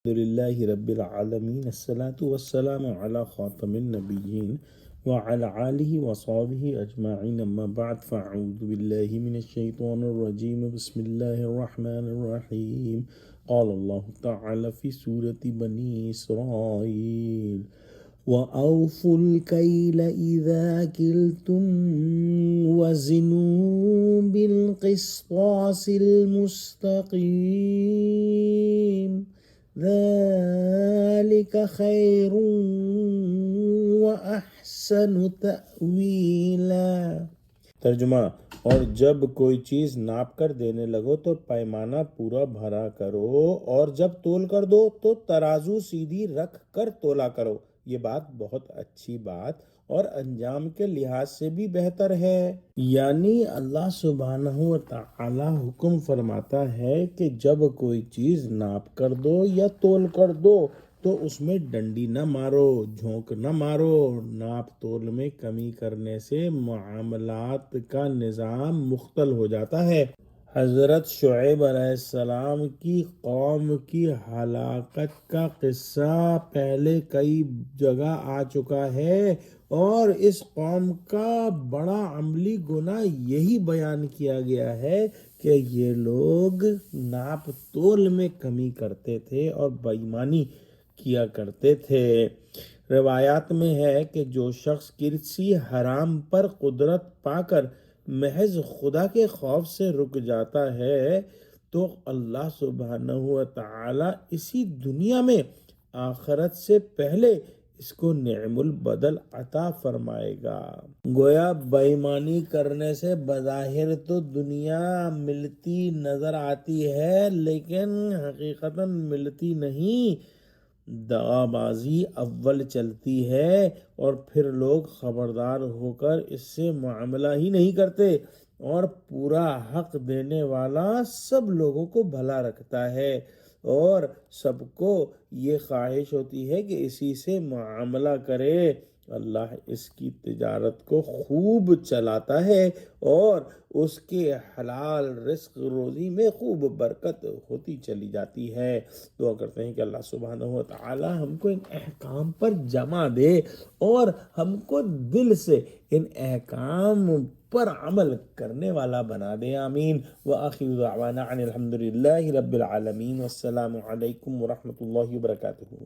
للہ رب العالمین الصلاة والسلام علی خاتم النبیین وعلی آلہ وصحبہ اجمعین اما بعد فاعوذ باللہ من الشیطان الرجیم بسم اللہ الرحمن الرحیم قال اللہ تعالی فی سورة بنی اسرائیل وَأَوْفُوا الْكَيْلَ إِذَا كِلْتُمْ وَزِنُوا بِالْقِسْطَاسِ الْمُسْتَقِيمِ ذَلِكَ خَيْرٌ وَأَحْسَنُ تَأْوِيلًا۔ ترجمہ: اور جب کوئی چیز ناپ کر دینے لگو تو پیمانہ پورا بھرا کرو، اور جب تول کر دو تو ترازو سیدھی رکھ کر تولا کرو، یہ بات بہت اچھی بات اور انجام کے لحاظ سے بھی بہتر ہے۔ یعنی اللہ سبحانہ و تعالی حکم فرماتا ہے کہ جب کوئی چیز ناپ کر دو یا تول کر دو تو اس میں ڈنڈی نہ مارو، جھونک نہ مارو۔ ناپ تول میں کمی کرنے سے معاملات کا نظام مختل ہو جاتا ہے۔ حضرت شعیب علیہ السلام کی قوم کی ہلاکت کا قصہ پہلے کئی جگہ آ چکا ہے، اور اس قوم کا بڑا عملی گناہ یہی بیان کیا گیا ہے کہ یہ لوگ ناپ تول میں کمی کرتے تھے اور بے ایمانی کیا کرتے تھے۔ روایات میں ہے کہ جو شخص کسی حرام پر قدرت پا کر محض خدا کے خوف سے رک جاتا ہے تو اللہ سبحانہ و تعالی اسی دنیا میں آخرت سے پہلے اس کو نعم البدل عطا فرمائے گا۔ گویا بے ایمانی کرنے سے بظاہر تو دنیا ملتی نظر آتی ہے لیکن حقیقتاً ملتی نہیں۔ دغا بازی اول چلتی ہے اور پھر لوگ خبردار ہو کر اس سے معاملہ ہی نہیں کرتے، اور پورا حق دینے والا سب لوگوں کو بھلا رکھتا ہے اور سب کو یہ خواہش ہوتی ہے کہ اسی سے معاملہ کرے۔ اللہ اس کی تجارت کو خوب چلاتا ہے اور اس کے حلال رزق روزی میں خوب برکت ہوتی چلی جاتی ہے۔ دعا کرتے ہیں کہ اللہ سبحانہ و تعالی ہم کو ان احکام پر جمع دے اور ہم کو دل سے ان احکام پر عمل کرنے والا بنا دے، آمین۔ وآخر دعوانا ان الحمد للہ رب العالمین، والسلام علیکم ورحمۃ اللہ وبرکاتہ۔